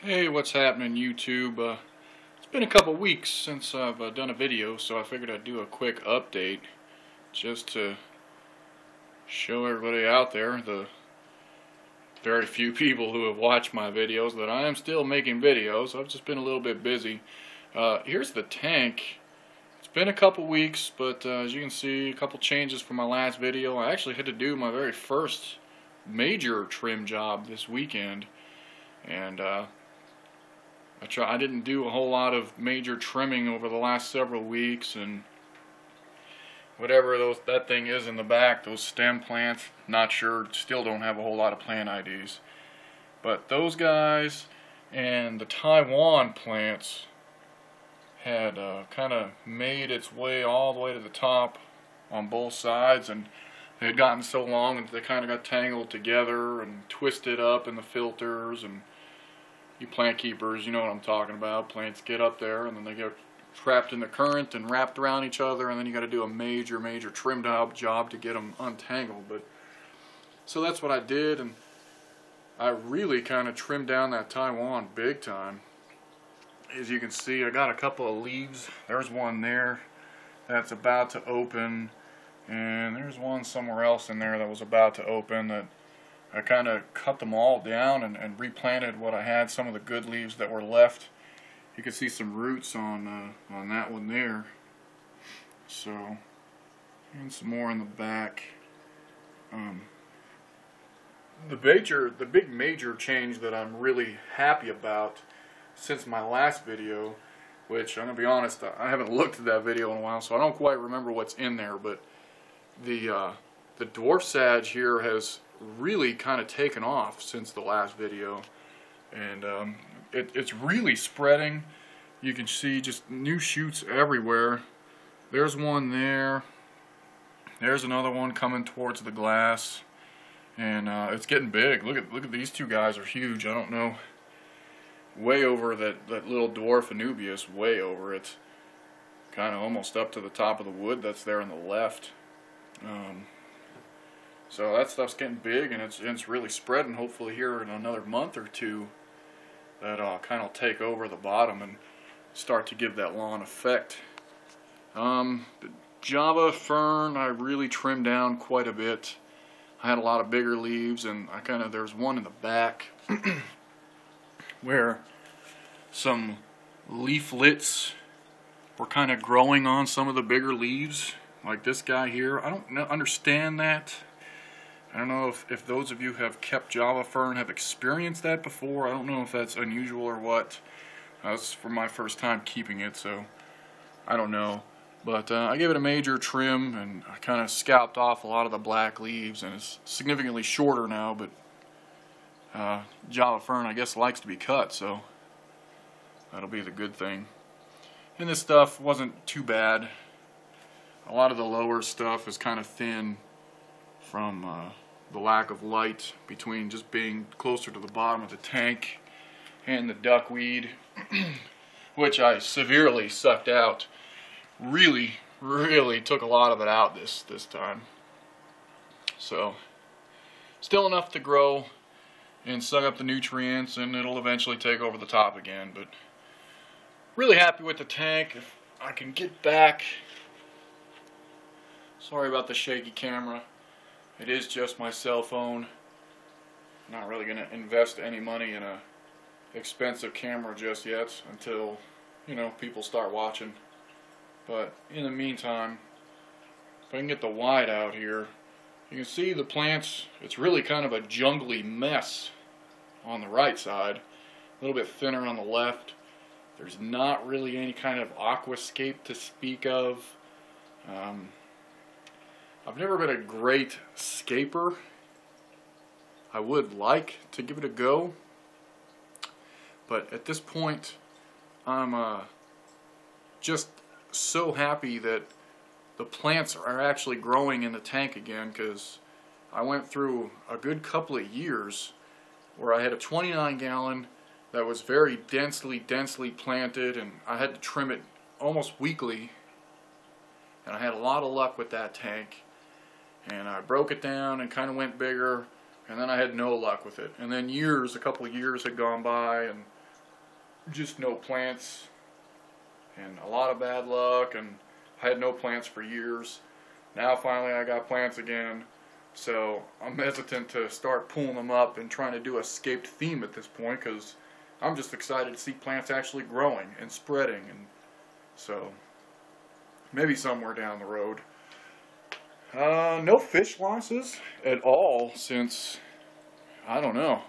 Hey, what's happening, YouTube? It's been a couple weeks since I've done a video, so I figured I'd do a quick update just to show everybody out there, the very few people who have watched my videos, that I am still making videos. I've just been a little bit busy. Here's the tank. It's been a couple weeks, but as you can see, a couple changes from my last video. I actually had to do my very first major trim job this weekend, and I didn't do a whole lot of major trimming over the last several weeks, and whatever that thing is in the back, those stem plants, not sure, still don't have a whole lot of plant IDs. But those guys and the Taiwan plants had kind of made its way all the way to the top on both sides, and they had gotten so long that they kind of got tangled together and twisted up in the filters. And you plant keepers, you know what I'm talking about. Plants get up there and then they get trapped in the current and wrapped around each other, and then you got to do a major trim job to get them untangled. But so that's what I did, and I really kind of trimmed down that Taiwan big time. As you can see, I got a couple of leaves. There's one there that's about to open, and there's one somewhere else in there that was about to open. That I kind of cut them all down and replanted what I had, some of the good leaves that were left. You can see some roots on that one there. So, and some more in the back. The big major change that I'm really happy about since my last video, which I'm gonna be honest, I haven't looked at that video in a while, so I don't quite remember what's in there. But the dwarf sage here has really kind of taken off since the last video, and it's really spreading. You can see just new shoots everywhere. There's one there, there's another one coming towards the glass, and it's getting big. Look at these two guys are huge. I don't know, way over that little dwarf Anubias, way over it, kind of almost up to the top of the wood that's there on the left. So that stuff's getting big, and it's really spreading. Hopefully here in another month or two, that'll kind of take over the bottom and start to give that lawn effect. The Java fern I really trimmed down quite a bit. I had a lot of bigger leaves, and there's one in the back where some leaflets were kind of growing on some of the bigger leaves, like this guy here. I don't understand that. I don't know if those of you who have kept Java fern have experienced that before. I don't know if that's unusual or what. That's for my first time keeping it, so I don't know. But I gave it a major trim, and I kind of scalped off a lot of the black leaves, and it's significantly shorter now. But Java fern, I guess, likes to be cut, so that'll be the good thing. And this stuff wasn't too bad. A lot of the lower stuff is kind of thin from the lack of light between just being closer to the bottom of the tank and the duckweed, which I severely sucked out. Really took a lot of it out this time. So still enough to grow and suck up the nutrients, and it'll eventually take over the top again. But really happy with the tank. If I can get back, sorry about the shaky camera. It is just my cell phone. Not really going to invest any money in a expensive camera just yet until, you know, people start watching. But in the meantime, if I can get the wide out here, you can see the plants. It's really kind of a jungly mess on the right side, a little bit thinner on the left. There's not really any kind of aquascape to speak of. I've never been a great scaper. I would like to give it a go, but at this point I'm just so happy that the plants are actually growing in the tank again, because I went through a good couple of years where I had a 29 gallon that was very densely planted, and I had to trim it almost weekly, and I had a lot of luck with that tank. And I broke it down and kind of went bigger, and then I had no luck with it. And then a couple of years had gone by, and just no plants and a lot of bad luck, and I had no plants for years. Now finally I got plants again, so I'm hesitant to start pulling them up and trying to do a scaped theme at this point, because I'm just excited to see plants actually growing and spreading, and so maybe somewhere down the road. No fish losses at all since, I don't know,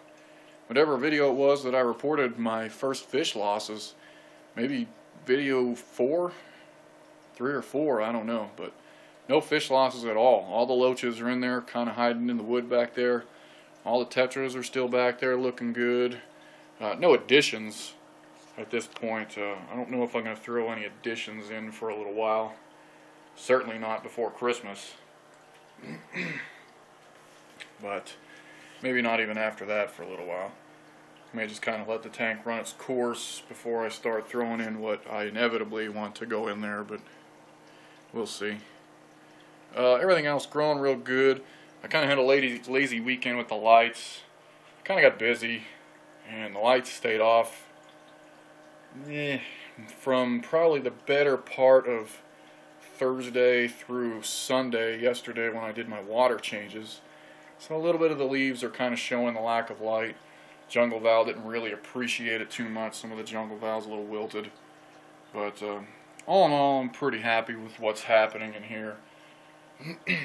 whatever video it was that I reported my first fish losses, maybe video 3 or 4, I don't know, but no fish losses at all. All the loaches are in there, kind of hiding in the wood back there. All the tetras are still back there looking good. No additions at this point. I don't know if I'm going to throw any additions in for a little while. Certainly not before Christmas. But maybe not even after that for a little while. I may just kind of let the tank run its course before I start throwing in what I inevitably want to go in there, but we'll see. Everything else growing real good. I kind of had a lazy weekend with the lights. I kind of got busy, and the lights stayed off from probably the better part of Thursday through Sunday yesterday when I did my water changes. So a little bit of the leaves are kind of showing the lack of light. Jungle Val didn't really appreciate it too much. Some of the Jungle Val's a little wilted. But all in all, I'm pretty happy with what's happening in here. A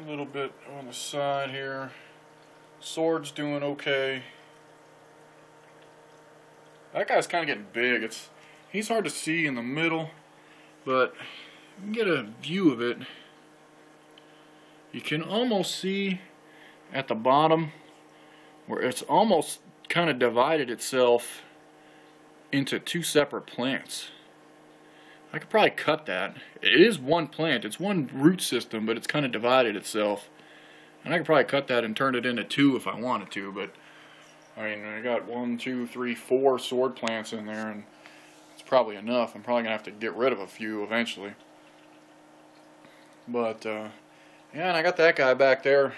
little bit on the side here. Sword's doing okay. That guy's kind of getting big. He's hard to see in the middle, but you can get a view of it. You can almost see at the bottom where it's almost kind of divided itself into 2 separate plants. I could probably cut that. It is one plant, it's one root system, but it's kind of divided itself. And I could probably cut that and turn it into 2 if I wanted to, but I mean, I got 1, 2, 3, 4 sword plants in there, and it's probably enough. I'm probably going to have to get rid of a few eventually. But, yeah, and I got that guy back there.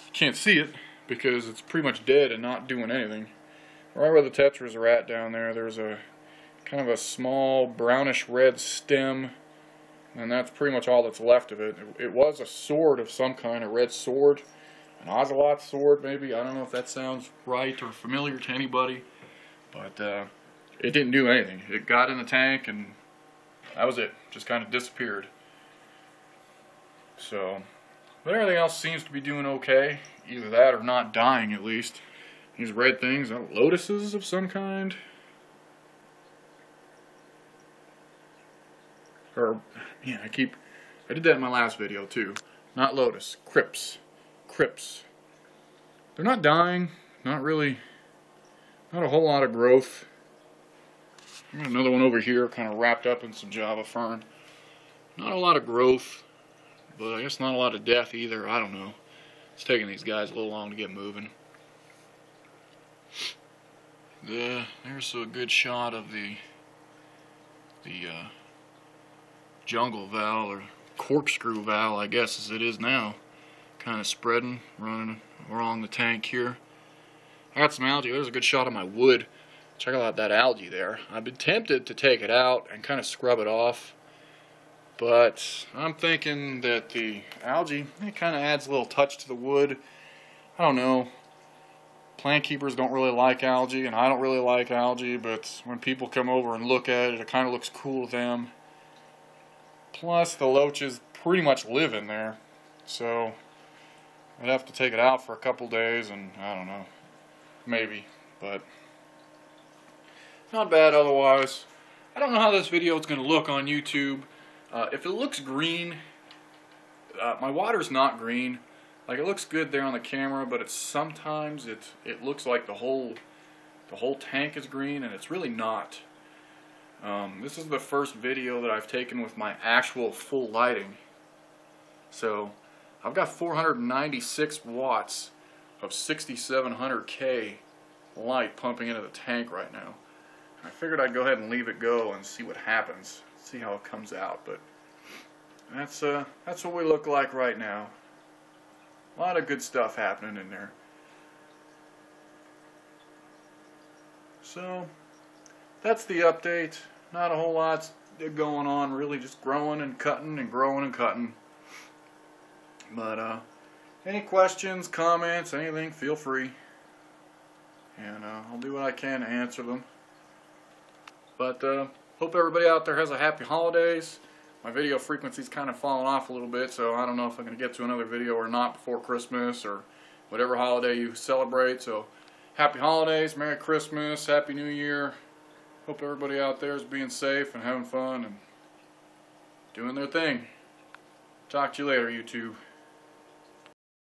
You can't see it because it's pretty much dead and not doing anything. Right where the tetras are at down there, there's a kind of a small brownish red stem, and that's pretty much all that's left of it. It was a sword of some kind, a red sword, an ocelot sword maybe. I don't know if that sounds right or familiar to anybody, but it didn't do anything. It got in the tank and that was it. Just kind of disappeared. So, but everything else seems to be doing okay. Either that or not dying at least. These red things are lotuses of some kind. Or, yeah, I did that in my last video too. Not lotus, crypts. Crypts. They're not dying, not really, not a whole lot of growth. I got another one over here kind of wrapped up in some Java fern. Not a lot of growth, but I guess not a lot of death either, I don't know. It's taking these guys a little long to get moving. There's a good shot of the Jungle Val, or Corkscrew Val, I guess as it is now. Kind of spreading, running along the tank here. I got some algae. There's a good shot of my wood. Check out that algae there. I've been tempted to take it out and kind of scrub it off, but I'm thinking that the algae, it kind of adds a little touch to the wood. I don't know. Plant keepers don't really like algae, and I don't really like algae, but when people come over and look at it, it kind of looks cool to them. Plus, the loaches pretty much live in there, so I'd have to take it out for a couple days, and I don't know, maybe, but not bad otherwise. I don't know how this video is going to look on YouTube. If it looks green, my water's not green. Like, it looks good there on the camera, but sometimes it looks like the whole tank is green, and it's really not. This is the first video that I've taken with my actual full lighting. So I've got 496 watts of 6700K light pumping into the tank right now. I figured I'd go ahead and leave it go and see what happens, see how it comes out. But that's what we look like right now. A lot of good stuff happening in there. So that's the update. Not a whole lot going on, really, just growing and cutting and growing and cutting. But any questions, comments, anything, feel free. And I'll do what I can to answer them. But hope everybody out there has a happy holidays. My video frequency's kind of fallen off a little bit, so I don't know if I'm going to get to another video or not before Christmas or whatever holiday you celebrate. So happy holidays, Merry Christmas, Happy New Year. Hope everybody out there is being safe and having fun and doing their thing. Talk to you later, YouTube.